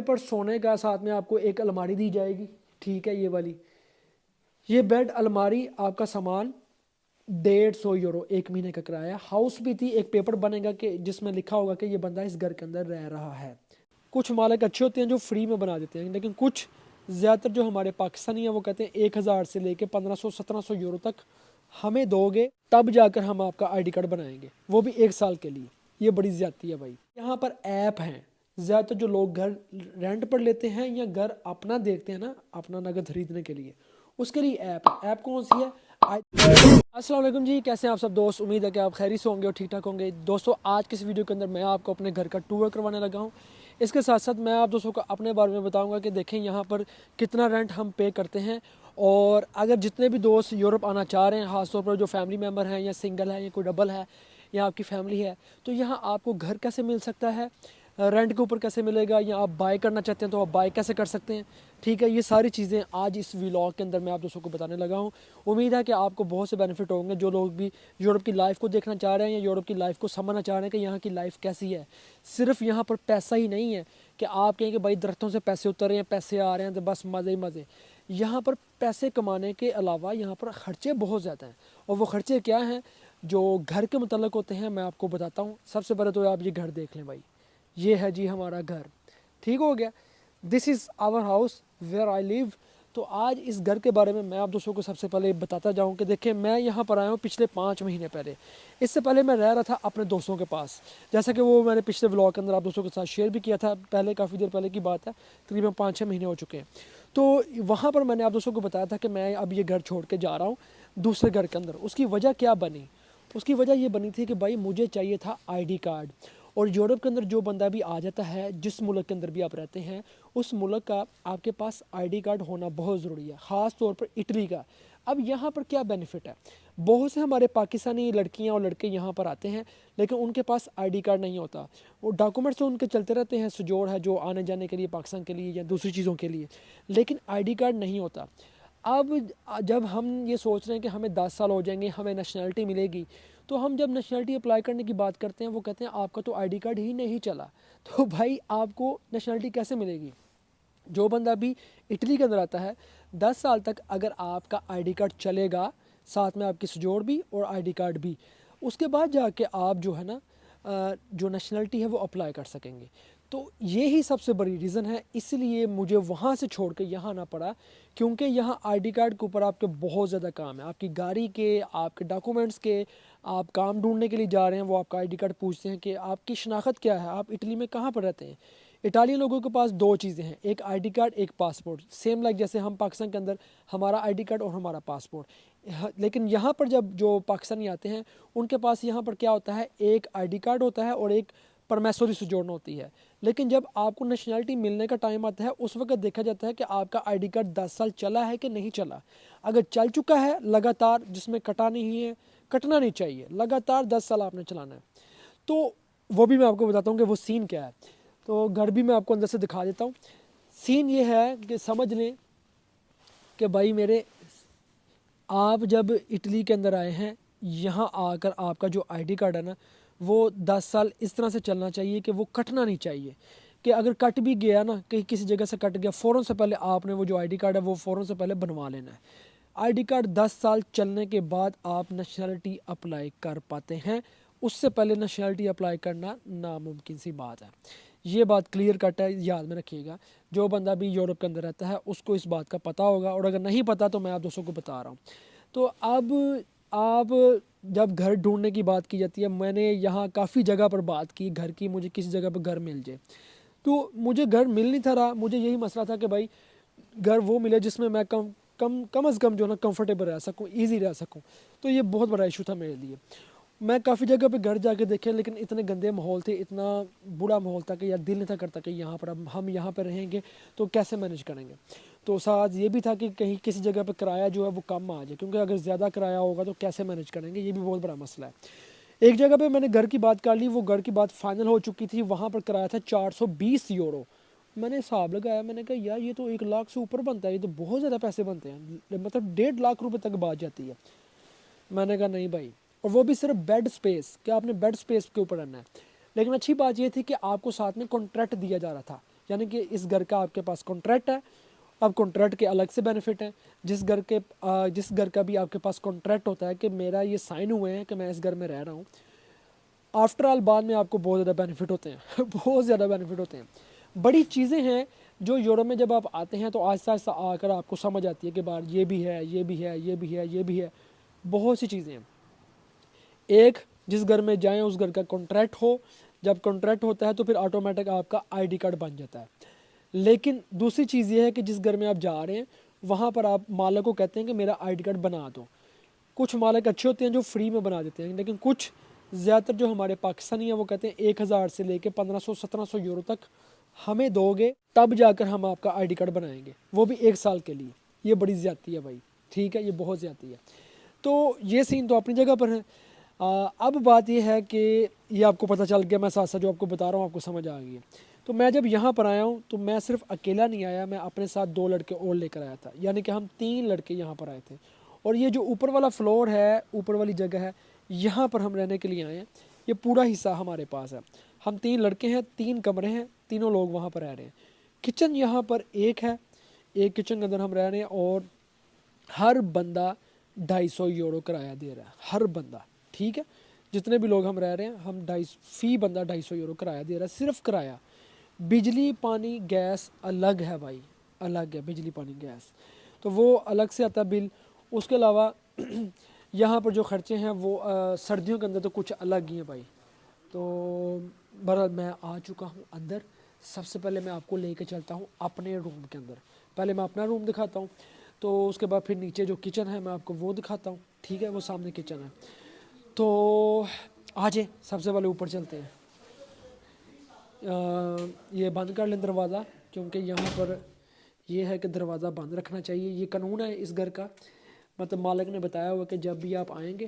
پر سونے کا ساتھ میں آپ کو ایک الماری دی جائے گی، ٹھیک ہے، یہ والی، یہ بیڈ الماری آپ کا سامان 150 یورو ایک مہینے کا کرایہ، ہاؤس بھی تھی، ایک پیپر بنے گا کہ جس میں لکھا ہوگا کہ یہ بندہ اس گھر کے اندر رہ رہا ہے۔ کچھ مالک اچھے ہوتے ہیں جو فری میں بنا دیتے ہیں، لیکن کچھ زیادہ تر جو ہمارے پاکستانی ہیں وہ کہتے ہیں 1000 سے لے کے 1500-1700 یورو تک ہمیں دو گے تب جا کر ہم آپ کا آئی ڈی کارڈ بنائیں گے، وہ بھی 1 سال کے لیے۔ یہ بڑی زیادتی ہے بھائی۔ یہاں پر ایپ ہیں، زیادہ تر جو لوگ گھر رینٹ پر لیتے ہیں یا گھر اپنا دیکھتے ہیں نا اپنا نگد خریدنے کے لیے، اس کے لیے ایپ کون سی ہے؟ السلام علیکم جی، کیسے ہیں آپ سب دوست؟ امید ہے کہ آپ خیریت سے ہوں گے اور ٹھیک ٹھاک ہوں گے۔ دوستوں آج کی اس ویڈیو کے اندر میں آپ کو اپنے گھر کا ٹور کروانے لگا ہوں۔ اس کے ساتھ ساتھ میں آپ دوستوں کو اپنے بارے میں بتاؤں گا کہ دیکھیں یہاں پر کتنا رینٹ ہم پے کرتے ہیں، اور اگر جتنے بھی دوست یورپ آنا چاہ رہے ہیں، خاص طور پر جو فیملی ممبر ہیں یا سنگل ہے یا کوئی ڈبل ہے یا آپ کی فیملی ہے، تو یہاں آپ کو گھر کیسے مل سکتا ہے، رینٹ کے اوپر کیسے ملے گا، یا آپ بائی کرنا چاہتے ہیں تو آپ بائی کیسے کر سکتے ہیں، ٹھیک ہے، یہ ساری چیزیں آج اس ویلاگ کے اندر میں آپ دوستوں کو بتانے لگا ہوں۔ امید ہے کہ آپ کو بہت سے بینیفٹ ہوں گے، جو لوگ بھی یورپ کی لائف کو دیکھنا چاہ رہے ہیں یا یورپ کی لائف کو سمجھنا چاہ رہے ہیں کہ یہاں کی لائف کیسی ہے۔ صرف یہاں پر پیسہ ہی نہیں ہے کہ آپ کہیں کہ بھائی درختوں سے پیسے اتر رہے ہیں، پیسے آ رہے ہیں تو بس مزے ہی مزے۔ یہاں پر پیسے کمانے کے علاوہ یہاں پر خرچے بہت زیادہ ہیں، اور وہ خرچے کیا ہیں جو گھر کے متعلق ہوتے ہیں میں آپ کو بتاتا ہوں۔ سب سے پہلے تو آپ یہ گھر دیکھ لیں بھائی، یہ ہے جی ہمارا گھر، ٹھیک ہو گیا، دس از آور ہاؤس ویئر آئی لیو۔ تو آج اس گھر کے بارے میں آپ دوستوں کو سب سے پہلے بتاتا جاؤں کہ دیکھیں میں یہاں پر آیا ہوں پچھلے 5 مہینے پہلے۔ اس سے پہلے میں رہ رہا تھا اپنے دوستوں کے پاس، جیسا کہ وہ میں نے پچھلے ولاگ کے اندر آپ دوستوں کے ساتھ شیئر بھی کیا تھا، پہلے کافی دیر پہلے کی بات ہے، تقریباً 5-6 مہینے ہو چکے ہیں۔ تو وہاں پر میں نے آپ دوستوں کو بتایا تھا کہ میں اب یہ گھر چھوڑ کے جا رہا ہوں دوسرے گھر کے اندر۔ اس کی وجہ کیا بنی؟ اس کی وجہ یہ بنی تھی کہ بھائی مجھے چاہیے تھا آئی ڈی کارڈ، اور یورپ کے اندر جو بندہ بھی آ جاتا ہے، جس ملک کے اندر بھی آپ رہتے ہیں، اس ملک کا آپ کے پاس آئی ڈی کارڈ ہونا بہت ضروری ہے، خاص طور پر اٹلی کا۔ اب یہاں پر کیا بینیفٹ ہے؟ بہت سے ہمارے پاکستانی لڑکیاں اور لڑکے یہاں پر آتے ہیں لیکن ان کے پاس آئی ڈی کارڈ نہیں ہوتا، وہ ڈاکومنٹس تو ان کے چلتے رہتے ہیں، سجوڑ ہے جو آنے جانے کے لیے پاکستان کے لیے یا دوسری چیزوں کے لیے، لیکن آئی ڈی کارڈ نہیں ہوتا۔ اب جب ہم یہ سوچ رہے ہیں کہ ہمیں 10 سال ہو جائیں گے، ہمیں نیشنلٹی ملے گی، تو ہم جب نیشنلٹی اپلائی کرنے کی بات کرتے ہیں وہ کہتے ہیں آپ کا تو آئی ڈی کارڈ ہی نہیں چلا، تو بھائی آپ کو نیشنلٹی کیسے ملے گی؟ جو بندہ بھی اٹلی کے اندر آتا ہے 10 سال تک اگر آپ کا آئی ڈی کارڈ چلے گا، ساتھ میں آپ کی سجوڑ بھی اور آئی ڈی کارڈ بھی، اس کے بعد جا کے آپ جو ہے نا جو نیشنلٹی ہے وہ اپلائی کر سکیں گے۔ تو یہی سب سے بڑی ریزن ہے، اس لیے مجھے وہاں سے چھوڑ کے یہاں آنا پڑا، کیونکہ یہاں آئی ڈی کارڈ کے اوپر آپ کے بہت زیادہ کام ہے، آپ کی گاڑی کے، آپ کے ڈاکومنٹس کے، آپ کام ڈھونڈنے کے لیے جا رہے ہیں وہ آپ کا آئی ڈی کارڈ پوچھتے ہیں کہ آپ کی شناخت کیا ہے، آپ اٹلی میں کہاں پر رہتے ہیں۔ اٹالین لوگوں کے پاس 2 چیزیں ہیں، ایک آئی ڈی کارڈ، ایک پاسپورٹ، سیم لائک جیسے ہم پاکستان کے اندر ہمارا آئی ڈی کارڈ اور ہمارا پاسپورٹ۔ لیکن یہاں پر جب جو پاکستانی آتے ہیں ان کے پاس یہاں پر کیا ہوتا ہے، ایک آئی ڈی کارڈ ہوتا ہے اور ایک پرمیسوری سجوڑن ہوتی ہے۔ لیکن جب آپ کو نیشنلٹی ملنے کا ٹائم آتا ہے اس وقت دیکھا جاتا ہے کہ آپ کا آئی ڈی کارڈ 10 سال چلا ہے کہ نہیں چلا۔ اگر چل چکا ہے لگاتار، جس میں کٹا نہیں ہے، کٹنا نہیں چاہیے، لگاتار 10 سال آپ نے چلانا ہے، تو وہ بھی میں آپ کو بتاتا ہوں کہ وہ سین کیا ہے۔ تو گھر بھی میں آپ کو اندر سے دکھا دیتا ہوں۔ سین یہ ہے کہ سمجھ لیں کہ بھائی میرے، آپ جب اٹلی کے اندر آئے ہیں، یہاں آ کر آپ کا جو آئی ڈی کارڈ ہے نا وہ 10 سال اس طرح سے چلنا چاہیے کہ وہ کٹنا نہیں چاہیے، کہ اگر کٹ بھی گیا نا، کہیں کسی جگہ سے کٹ گیا، فوراً سے پہلے آپ نے وہ جو آئی ڈی کارڈ ہے وہ فوراً سے پہلے بنوا لینا ہے۔ آئی ڈی کارڈ 10 سال چلنے کے بعد آپ نیشنلٹی اپلائی کر پاتے ہیں، اس سے پہلے نیشنلٹی اپلائی کرنا ناممکن سی بات ہے۔ یہ بات کلیئر کٹ ہے، یاد میں رکھیے گا، جو بندہ بھی یورپ کے اندر رہتا ہے اس کو اس بات کا پتہ ہوگا، اور اگر نہیں پتہ تو میں آپ دوستوں کو بتا رہا ہوں۔ تو اب آپ جب گھر ڈھونڈنے کی بات کی جاتی ہے، میں نے یہاں کافی جگہ پر بات کی گھر کی، مجھے کسی جگہ پر گھر مل جائے، تو مجھے گھر مل نہیں تھا رہا، مجھے یہی مسئلہ تھا کہ بھائی گھر وہ ملے جس میں میں کم از کم جو ہے نا کمفرٹیبل رہ سکوں، ایزی رہ سکوں۔ تو یہ بہت بڑا ایشو تھا میرے لیے۔ میں کافی جگہ پہ گھر جا کے دیکھے لیکن اتنے گندے ماحول تھے، اتنا برا ماحول تھا کہ یار دل نہیں تھا کرتا کہ یہاں پر اب ہم یہاں پہ رہیں گے تو کیسے مینیج کریں گے۔ تو ساتھ یہ بھی تھا کہ کہیں کسی جگہ پہ کرایہ جو ہے وہ کم آ جائے، کیونکہ اگر زیادہ کرایہ ہوگا تو کیسے مینیج کریں گے، یہ بھی بہت بڑا مسئلہ ہے۔ ایک جگہ پہ میں نے گھر کی بات کر لی، وہ گھر کی بات فائنل ہو چکی تھی، وہاں پر کرایہ تھا 420 یورو۔ میں نے حساب لگایا، میں نے کہا یار یہ تو 1 لاکھ سے اوپر بنتا ہے، یہ تو بہت زیادہ پیسے بنتے ہیں، مطلب 1.5 لاکھ روپے تک بات جاتی ہے۔ میں نے کہا نہیں بھائی، اور وہ بھی صرف بیڈ سپیس، کہ آپ نے بیڈ سپیس کے اوپر رہنا ہے۔ لیکن اچھی بات یہ تھی کہ آپ کو ساتھ میں کانٹریکٹ دیا جا رہا تھا یعنی کہ اس گھر کا آپ کے پاس کانٹریکٹ ہے، اب کانٹریکٹ کے الگ سے بینیفٹ ہیں۔ جس گھر کا بھی آپ کے پاس کانٹریکٹ ہوتا ہے کہ میرا یہ سائن ہوئے ہیں کہ میں اس گھر میں رہ رہا ہوں، آفٹر آل بعد میں آپ کو بہت زیادہ بینیفٹ ہوتے ہیں بہت زیادہ بینیفٹ ہوتے ہیں، بڑی چیزیں ہیں جو یورپ میں جب آپ آتے ہیں تو آہستہ آہستہ آ کر آپ کو سمجھ آتی ہے کہ بار یہ بھی ہے، یہ بھی ہے، یہ بھی ہے، یہ بھی ہے، بہت سی چیزیں ہیں۔ ایک، جس گھر میں جائیں اس گھر کا کانٹریکٹ ہو، جب کانٹریکٹ ہوتا ہے تو پھر آٹومیٹک آپ کا آئی ڈی کارڈ بن جاتا ہے۔ لیکن دوسری چیز یہ ہے کہ جس گھر میں آپ جا رہے ہیں وہاں پر آپ مالک کو کہتے ہیں کہ میرا آئی ڈی کارڈ بنا دو۔ کچھ مالک اچھے ہوتے ہیں جو فری میں بنا دیتے ہیں، لیکن کچھ زیادہ تر جو ہمارے پاکستانی ہیں وہ کہتے ہیں 1000 سے لے کے 1500-1700 یورو تک ہمیں دو گے تب جا کر ہم آپ کا آئی ڈی کارڈ بنائیں گے، وہ بھی 1 سال کے لیے۔ یہ بڑی زیادتی ہے بھائی، ٹھیک ہے، یہ بہت زیادتی ہے۔ تو یہ سین تو اپنی جگہ پر ہے۔ اب بات یہ ہے کہ یہ آپ کو پتہ چل گیا، میں ساتھ ساتھ جو آپ کو بتا رہا ہوں آپ کو سمجھ آ گئی ہے۔ تو میں جب یہاں پر آیا ہوں تو میں صرف اکیلا نہیں آیا، میں اپنے ساتھ 2 لڑکے اور لے کر آیا تھا، یعنی کہ ہم 3 لڑکے یہاں پر آئے تھے۔ اور یہ جو اوپر والا فلور ہے، اوپر والی جگہ ہے، یہاں پر ہم رہنے کے لیے آئے ہیں، یہ پورا حصہ ہمارے پاس ہے۔ ہم 3 لڑکے ہیں، 3 کمرے ہیں، تینوں لوگ وہاں پر رہ رہے ہیں۔ کچن یہاں پر ایک ہے، ایک کچن کے اندر ہم رہ رہے ہیں، اور ہر بندہ 250 یورو کرایہ دے رہا ہے، ہر بندہ، ٹھیک ہے۔ جتنے بھی لوگ ہم رہ رہے ہیں ہم فی بندہ 250 یورو کرایہ دے رہا ہے، صرف کرایہ۔ بجلی پانی گیس الگ ہے بھائی، الگ ہے بجلی پانی گیس، تو وہ الگ سے آتا ہے بل۔ اس کے علاوہ یہاں پر جو خرچے ہیں وہ سردیوں کے اندر تو کچھ الگ ہی ہیں بھائی۔ تو بہرحال میں آ چکا ہوں اندر۔ سب سے پہلے میں آپ کو لے کے چلتا ہوں اپنے روم کے اندر، پہلے میں اپنا روم دکھاتا ہوں، تو اس کے بعد پھر نیچے جو کچن ہے میں آپ کو وہ دکھاتا ہوں، ٹھیک ہے، وہ سامنے کچن ہے۔ تو آ جائیں، سب سے پہلے اوپر چلتے ہیں۔ یہ بند کر لیں دروازہ، کیونکہ یہاں پر یہ ہے کہ دروازہ بند رکھنا چاہیے، یہ قانون ہے اس گھر کا، مطلب مالک نے بتایا ہوا کہ جب بھی آپ آئیں گے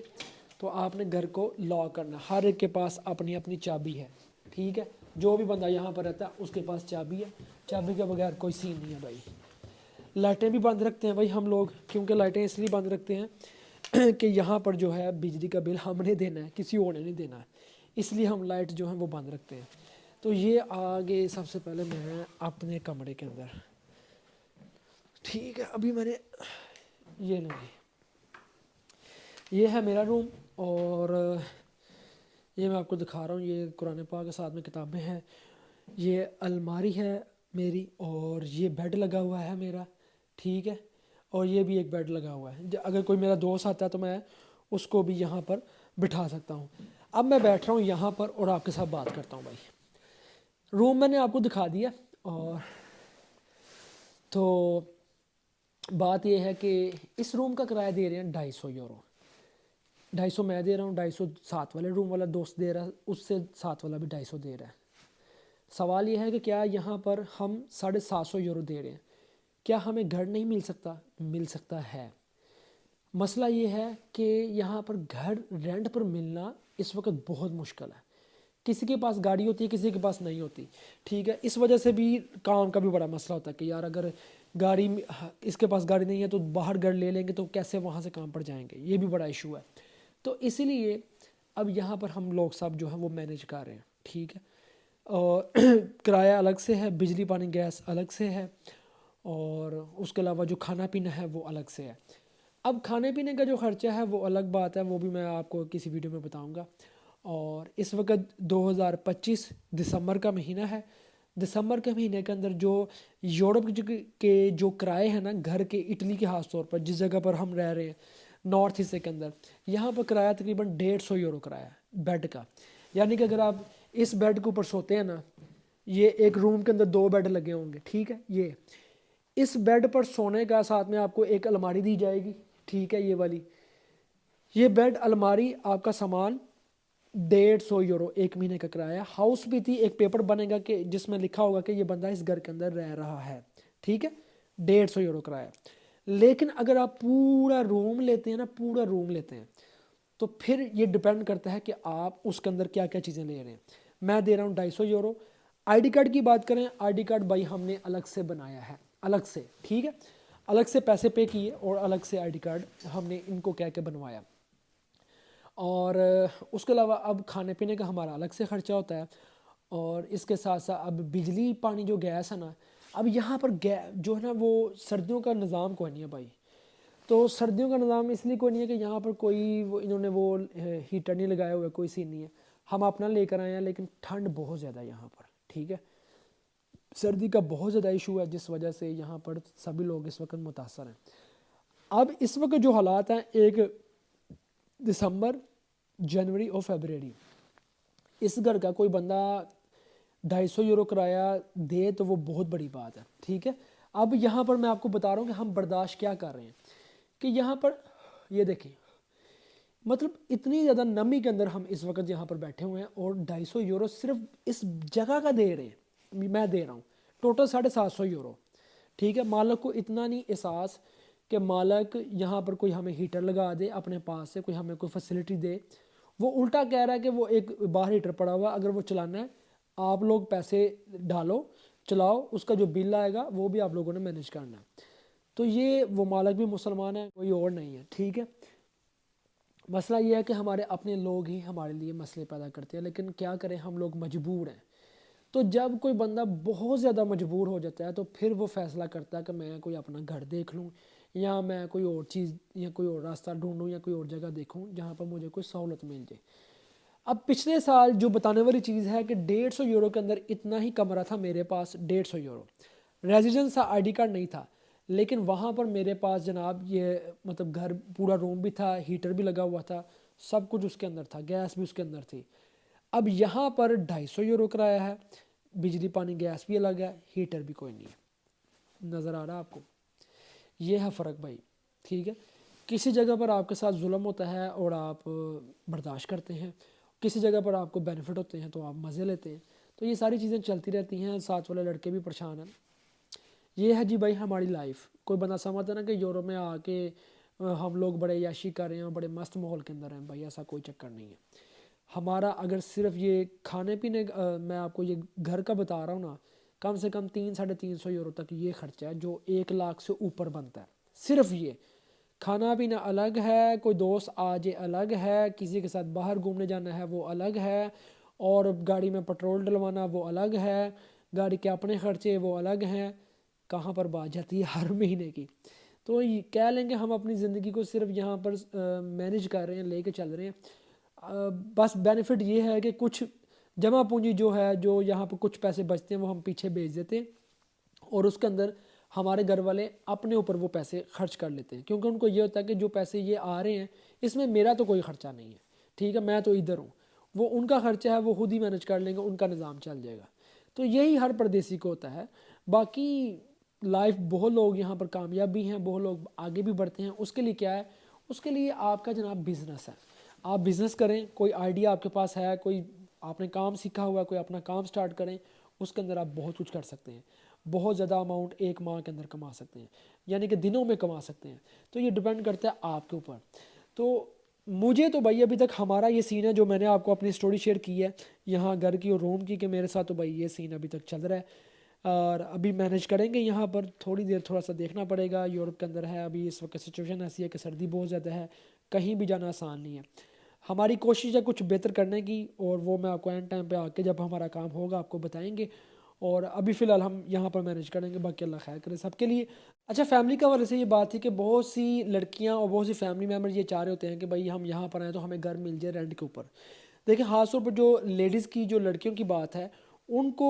تو آپ نے گھر کو لاک کرنا، ہر ایک کے پاس اپنی اپنی چابی ہے، ٹھیک ہے، جو بھی بندہ یہاں پر رہتا ہے اس کے پاس چابی ہے، چابی کے بغیر کوئی سین نہیں ہے بھائی۔ لائٹیں بھی بند رکھتے ہیں بھائی ہم لوگ، کیونکہ لائٹیں اس لیے بند رکھتے ہیں کہ یہاں پر جو ہے بجلی کا بل ہم نے دینا ہے، کسی اور نے نہیں دینا ہے، اس لیے ہم لائٹ جو ہیں وہ بند رکھتے ہیں۔ تو یہ آگے سب سے پہلے میں اپنے کمرے کے اندر، ٹھیک ہے، ابھی میں نے یہ نہیں، یہ ہے میرا روم، اور یہ میں آپ کو دکھا رہا ہوں، یہ قرآن پاک کے ساتھ میں کتابیں ہیں، یہ الماری ہے میری، اور یہ بیڈ لگا ہوا ہے میرا، ٹھیک ہے، اور یہ بھی ایک بیڈ لگا ہوا ہے، اگر کوئی میرا دوست آتا ہے تو میں اس کو بھی یہاں پر بٹھا سکتا ہوں۔ اب میں بیٹھ رہا ہوں یہاں پر اور آپ کے ساتھ بات کرتا ہوں بھائی۔ روم میں نے آپ کو دکھا دیا، اور تو بات یہ ہے کہ اس روم کا کرایہ دے رہے ہیں 250 یورو، 250 میں دے رہا ہوں، 250 ساتھ والے روم والا دوست دے رہا ہے، اس سے ساتھ والا بھی 250 دے رہا ہے۔ سوال یہ ہے کہ کیا یہاں پر ہم 750 یورو دے رہے ہیں، کیا ہمیں گھر نہیں مل سکتا؟ مل سکتا ہے۔ مسئلہ یہ ہے کہ یہاں پر گھر رینٹ پر ملنا اس وقت بہت مشکل ہے، کسی کے پاس گاڑی ہوتی ہے، کسی کے پاس نہیں ہوتی، ٹھیک ہے، اس وجہ سے بھی کام کا بھی بڑا مسئلہ ہوتا ہے کہ یار اگر گاڑی، اس کے پاس گاڑی نہیں ہے تو باہر گھر لے لیں گے تو کیسے وہاں سے کام پر جائیں گے، یہ بھی بڑا ایشو ہے۔ تو اسی لیے اب یہاں پر ہم لوگ سب جو ہیں وہ مینیج کر رہے ہیں، ٹھیک ہے، اور کرایہ الگ سے ہے، بجلی پانی گیس الگ سے ہے، اور اس کے علاوہ جو کھانا پینا ہے وہ الگ سے ہے۔ اب کھانے پینے کا جو خرچہ ہے وہ الگ بات ہے، وہ بھی میں آپ کو کسی ویڈیو میں بتاؤں گا۔ اور اس وقت 2025 دسمبر کا مہینہ ہے، دسمبر کے مہینے کے اندر جو یورپ کے جو کرائے ہیں نا گھر کے، اٹلی کے خاص طور پر جس جگہ پر ہم رہ رہے ہیں نارتھ حصے کے اندر، یہاں پر کرایہ تقریباً 150 یورو کرایہ ہے بیڈ کا، یعنی کہ اگر آپ اس بیڈ کے اوپر سوتے ہیں نا، یہ ایک روم کے اندر 2 بیڈ لگے ہوں گے، ٹھیک ہے، یہ اس بیڈ پر سونے کا ساتھ میں آپ کو ایک الماری دی جائے گی، ٹھیک ہے، یہ والی، یہ بیڈ الماری آپ کا سامان 150 یورو 1 مہینے کا کرایہ، ہاؤس بھی تھی، ایک پیپر بنے گا کہ جس میں لکھا ہوگا کہ یہ بندہ اس گھر کے اندر رہ رہا ہے، ٹھیک ہے، 150 یورو کرایہ۔ لیکن اگر آپ پورا روم لیتے ہیں نا، پورا روم لیتے ہیں، تو پھر یہ ڈیپینڈ کرتا ہے کہ آپ اس کے اندر کیا کیا چیزیں لے رہے ہیں۔ میں دے رہا ہوں 250 یورو۔ آئی ڈی کارڈ کی بات کریں، آئی ڈی کارڈ بھائی ہم نے الگ سے بنایا ہے، الگ سے، ٹھیک ہے، الگ سے پیسے پے کیے اور الگ سے آئی ڈی کارڈ ہم نے ان کو کہہ کے بنوایا۔ اور اس کے علاوہ اب کھانے پینے کا ہمارا الگ سے خرچہ ہوتا ہے، اور اس کے ساتھ ساتھ اب بجلی پانی جو گیس ہے نا، اب یہاں پر جو ہے نا وہ سردیوں کا نظام کوئی نہیں ہے بھائی. تو سردیوں کا نظام اس لیے کوئی نہیں ہے کہ یہاں پر کوئی انہوں نے وہ ہیٹر نہیں لگایا ہوا ہے، کوئی سین نہیں ہے. ہم اپنا لے کر آئے ہیں، لیکن ٹھنڈ بہت زیادہ ہے یہاں پر. ٹھیک ہے، سردی کا بہت زیادہ ایشو ہے، جس وجہ سے یہاں پر سبھی لوگ اس وقت متاثر ہیں. اب اس وقت جو حالات ہیں، ایک دسمبر، جنوری اور فیبرری، اس گھر کا کوئی بندہ 250 یورو کرایہ دے تو وہ بہت بڑی بات ہے. ٹھیک ہے، اب یہاں پر میں آپ کو بتا رہا ہوں کہ ہم برداشت کیا کر رہے ہیں. کہ یہاں پر یہ دیکھیں، مطلب اتنی زیادہ نمی کے اندر ہم اس وقت یہاں پر بیٹھے ہوئے ہیں، اور 250 یورو صرف اس جگہ کا دے رہے ہیں. میں دے رہا ہوں ٹوٹل 750 یورو. ٹھیک ہے، مالک کو اتنا نہیں احساس کہ مالک یہاں پر کوئی ہمیں ہیٹر لگا دے اپنے پاس سے، کوئی ہمیں کوئی فیسلٹی دے. وہ الٹا کہہ رہا ہے کہ وہ ایک باہر ہیٹر پڑا ہوا، اگر وہ چلانا ہے آپ لوگ پیسے ڈالو، چلاؤ، اس کا جو بل آئے گا وہ بھی آپ لوگوں نے مینیج کرنا ہے. تو یہ وہ مالک بھی مسلمان ہے، کوئی اور نہیں ہے. ٹھیک ہے، مسئلہ یہ ہے کہ ہمارے اپنے لوگ ہی ہمارے لیے مسئلے پیدا کرتے ہیں، لیکن کیا کریں، ہم لوگ مجبور ہیں. تو جب کوئی بندہ بہت زیادہ مجبور ہو جاتا ہے تو پھر وہ فیصلہ کرتا ہے کہ میں کوئی اپنا گھر دیکھ لوں، یا میں کوئی اور چیز یا کوئی اور راستہ ڈھونڈوں یا کوئی اور جگہ دیکھوں جہاں پر مجھے کوئی سہولت مل جائے. اب پچھلے سال جو بتانے والی چیز ہے کہ 150 یورو کے اندر اتنا ہی کمرہ تھا میرے پاس. 150 یورو ریزیڈنس تھا، آئی ڈی کارڈ نہیں تھا، لیکن وہاں پر میرے پاس جناب یہ مطلب گھر پورا روم بھی تھا، ہیٹر بھی لگا ہوا تھا، سب کچھ اس کے اندر تھا، گیس بھی اس کے اندر تھی. اب یہاں پر 250 یورو کرایہ ہے، بجلی پانی گیس بھی الگ ہے، ہیٹر بھی کوئی نہیں ہے. نظر آ رہا ہے آپ کو؟ یہ ہے فرق بھائی. ٹھیک ہے، کسی جگہ پر آپ کے ساتھ ظلم ہوتا ہے اور آپ برداشت کرتے ہیں، کسی جگہ پر آپ کو بینیفٹ ہوتے ہیں تو آپ مزے لیتے ہیں. تو یہ ساری چیزیں چلتی رہتی ہیں، ساتھ والے لڑکے بھی پریشان ہیں. یہ ہے جی بھائی ہماری لائف. کوئی بندہ سمجھتا ہے نا کہ یورپ میں آ کے ہم لوگ بڑے عیاشی کر رہے ہیں، بڑے مست ماحول کے اندر ہیں. بھائی ایسا کوئی چکر نہیں ہے. ہمارا اگر صرف یہ کھانے پینے میں آپ کو یہ گھر کا بتا رہا ہوں نا، کم سے کم 300-350 یورو تک یہ خرچہ ہے، جو 1 لاکھ سے اوپر بنتا ہے. صرف یہ کھانا پینا الگ ہے، کوئی دوست آ جائے الگ ہے، کسی کے ساتھ باہر گھومنے جانا ہے وہ الگ ہے، اور گاڑی میں پٹرول ڈلوانا وہ الگ ہے، گاڑی کے اپنے خرچے وہ الگ ہیں. کہاں پر بات جاتی ہے ہر مہینے کی. تو کہہ لیں گے ہم اپنی زندگی کو صرف یہاں پر مینیج کر رہے ہیں، لے کے چل رہے ہیں. بس بینیفٹ یہ ہے کہ کچھ جمع پونجی جو ہے، جو یہاں پہ کچھ پیسے بچتے ہیں وہ ہم پیچھے بھیج دیتے ہیں، اور اس کے اندر ہمارے گھر والے اپنے اوپر وہ پیسے خرچ کر لیتے ہیں، کیونکہ ان کو یہ ہوتا ہے کہ جو پیسے یہ آ رہے ہیں اس میں میرا تو کوئی خرچہ نہیں ہے. ٹھیک ہے، میں تو ادھر ہوں، وہ ان کا خرچہ ہے وہ خود ہی مینیج کر لیں گے، ان کا نظام چل جائے گا. تو یہی ہر پردیسی کو ہوتا ہے. باقی لائف بہت لوگ یہاں پر کامیاب بھی ہیں، بہت لوگ آگے بھی بڑھتے ہیں. اس کے لیے کیا ہے؟ اس کے لیے آپ کا جناب بزنس ہے. آپ بزنس کریں، کوئی آئیڈیا آپ کے پاس ہے، کوئی آپ نے کام سیکھا ہوا ہے، کوئی اپنا کام سٹارٹ کریں، اس کے اندر آپ بہت کچھ کر سکتے ہیں. بہت زیادہ اماؤنٹ 1 ماہ کے اندر کما سکتے ہیں، یعنی کہ دنوں میں کما سکتے ہیں. تو یہ ڈیپینڈ کرتا ہے آپ کے اوپر. تو مجھے تو بھائی ابھی تک ہمارا یہ سین ہے جو میں نے آپ کو اپنی سٹوری شیئر کی ہے یہاں گھر کی اور روم کی، کہ میرے ساتھ تو بھائی یہ سین ابھی تک چل رہا ہے. اور ابھی مینیج کریں گے یہاں پر، تھوڑی دیر تھوڑا سا دیکھنا پڑے گا. یورپ کے اندر ہے ابھی اس وقت سچویشن ایسی ہے کہ سردی بہت زیادہ ہے، کہیں بھی جانا آسان نہیں ہے. ہماری کوشش ہے کچھ بہتر کرنے کی، اور وہ میں آپ کو اینڈ ٹائم پہ آ کے جب ہمارا کام ہوگا آپ کو بتائیں گے. اور ابھی فی الحال ہم یہاں پر مینیج کریں گے، باقی اللہ خیر کرے سب کے لیے. اچھا، فیملی کا حوالے سے یہ بات تھی کہ بہت سی لڑکیاں اور بہت سی فیملی ممبر یہ چاہ رہے ہوتے ہیں کہ بھائی ہم یہاں پر آئیں تو ہمیں گھر مل جائے رینٹ کے اوپر. دیکھیں، خاص طور پر جو لیڈیز کی، جو لڑکیوں کی بات ہے، ان کو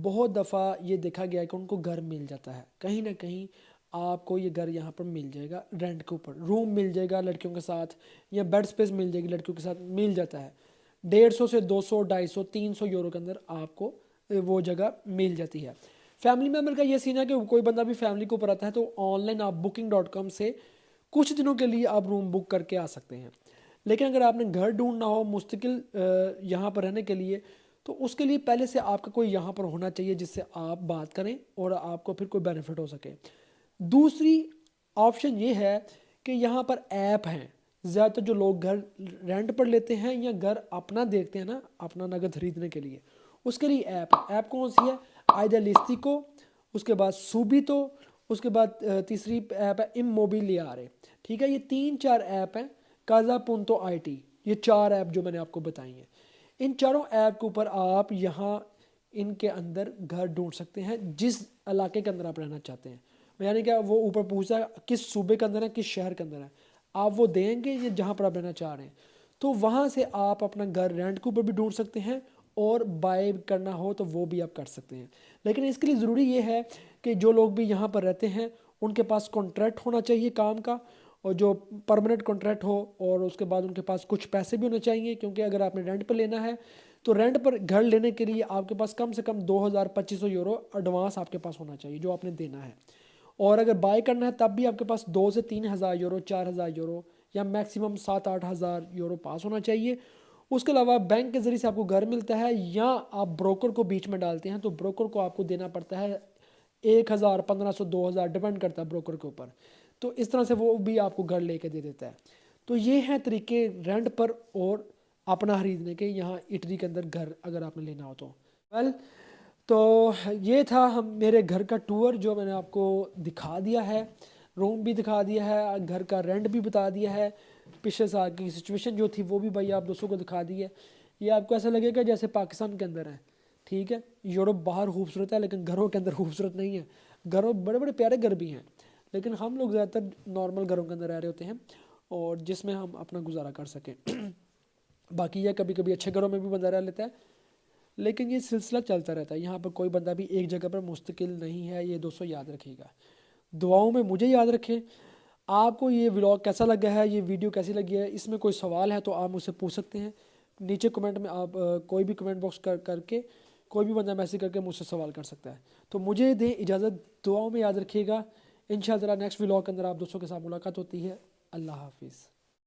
بہت دفعہ یہ دیکھا گیا ہے کہ ان کو گھر مل جاتا ہے کہیں نہ کہیں. آپ کو یہ گھر یہاں پر مل جائے گا رینٹ کے اوپر، روم مل جائے گا لڑکیوں کے ساتھ، یا بیڈ سپیس مل جائے گی لڑکیوں کے ساتھ، مل جاتا ہے. 150 سے 200 250 300 یورو کے اندر آپ کو وہ جگہ مل جاتی ہے. فیملی ممبر کا یہ سین ہے کہ کوئی بندہ بھی فیملی کو اوپر آتا ہے تو آن لائن آپ booking.com سے کچھ دنوں کے لیے آپ روم بک کر کے آ سکتے ہیں. لیکن اگر آپ نے گھر ڈھونڈنا ہو مستقل یہاں پر رہنے کے لیے، تو اس کے لیے پہلے سے آپ کا کوئی یہاں پر ہونا چاہیے جس سے آپ بات کریں اور آپ کو پھر کوئی بینیفٹ ہو سکے. دوسری آپشن یہ ہے کہ یہاں پر ایپ ہیں. زیادہ تر جو لوگ گھر رینٹ پر لیتے ہیں یا گھر اپنا دیکھتے ہیں نا، اپنا نگد خریدنے کے لیے، اس کے لیے ایپ کون سی ہے؟ آئیڈیالسٹیکو، اس کے بعد سوبیتو، اس کے بعد تیسری ایپ ہے اموبیلیارے. ٹھیک ہے، یہ 3-4 ایپ ہیں. کازا پونتو آئی ٹی، یہ 4 ایپ جو میں نے آپ کو بتائی ہیں. ان چاروں ایپ کے اوپر آپ یہاں ان کے اندر گھر ڈھونڈ سکتے ہیں جس علاقے کے اندر آپ رہنا چاہتے ہیں. یعنی کہ وہ اوپر پوچھتا ہے کس صوبے کے اندر ہے, کس شہر کے اندر ہے, آپ وہ دیں گے یا جہاں پر آپ رہنا چاہ رہے ہیں, تو وہاں سے آپ اپنا گھر رینٹ کے اوپر بھی ڈھونڈ سکتے ہیں اور بائی کرنا ہو تو وہ بھی آپ کر سکتے ہیں. لیکن اس کے لیے ضروری یہ ہے کہ جو لوگ بھی یہاں پر رہتے ہیں ان کے پاس کانٹریکٹ ہونا چاہیے کام کا, اور جو پرماننٹ کانٹریکٹ ہو, اور اس کے بعد ان کے پاس کچھ پیسے بھی ہونے چاہیے, کیونکہ اگر آپ نے رینٹ پر لینا ہے تو رینٹ پر گھر لینے کے لیے آپ کے پاس کم سے کم 2,000-2,500 یورو ایڈوانس آپ کے پاس ہونا چاہیے جو آپ نے دینا ہے. اور اگر بائی کرنا ہے تب بھی آپ کے پاس 2,000 سے 3,000 یورو 4,000 یورو یا میکسیمم 7-8 ہزار یورو پاس ہونا چاہیے. اس کے علاوہ بینک کے ذریعے سے آپ کو گھر ملتا ہے یا آپ بروکر کو بیچ میں ڈالتے ہیں, تو بروکر کو آپ کو دینا پڑتا ہے 1,000 1,500 2,000 ڈپینڈ کرتا ہے بروکر کے اوپر. تو اس طرح سے وہ بھی آپ کو گھر لے کے دے دیتا ہے. تو یہ ہیں طریقے رینٹ پر اور اپنا خریدنے کے یہاں اٹلی کے اندر گھر اگر آپ نے لینا ہو تو. ویل تو یہ تھا میرے گھر کا ٹور جو میں نے آپ کو دکھا دیا ہے, روم بھی دکھا دیا ہے, گھر کا رینٹ بھی بتا دیا ہے, پچھلے سال کی سچویشن جو تھی وہ بھی بھائی آپ دوستوں کو دکھا دی ہے. یہ آپ کو ایسا لگے گا جیسے پاکستان کے اندر ہے, ٹھیک ہے. یورپ باہر خوبصورت ہے لیکن گھروں کے اندر خوبصورت نہیں ہے. گھروں بڑے بڑے پیارے گھر بھی ہیں لیکن ہم لوگ زیادہ تر نارمل گھروں کے اندر رہ رہے ہوتے ہیں اور جس میں ہم اپنا گزارا کر سکیں. باقی یہ کبھی کبھی اچھے گھروں میں بھی بندہ رہ لیتا ہے, لیکن یہ سلسلہ چلتا رہتا ہے. یہاں پر کوئی بندہ بھی ایک جگہ پر مستقل نہیں ہے, یہ دوستوں یاد رکھیے گا. دعاؤں میں مجھے یاد رکھیں. آپ کو یہ ولاگ کیسا لگا ہے, یہ ویڈیو کیسی لگی ہے, اس میں کوئی سوال ہے تو آپ مجھ سے پوچھ سکتے ہیں نیچے کمنٹ میں. آپ کوئی بھی کمنٹ باکس کر کے کوئی بھی بندہ میسیج کر کے مجھ سے سوال کر سکتا ہے. تو مجھے دیں اجازت, دعاؤں میں یاد رکھیے گا. انشاءاللہ نیکسٹ ولاگ کے اندر آپ دوستوں کے ساتھ ملاقات ہوتی ہے. اللہ حافظ.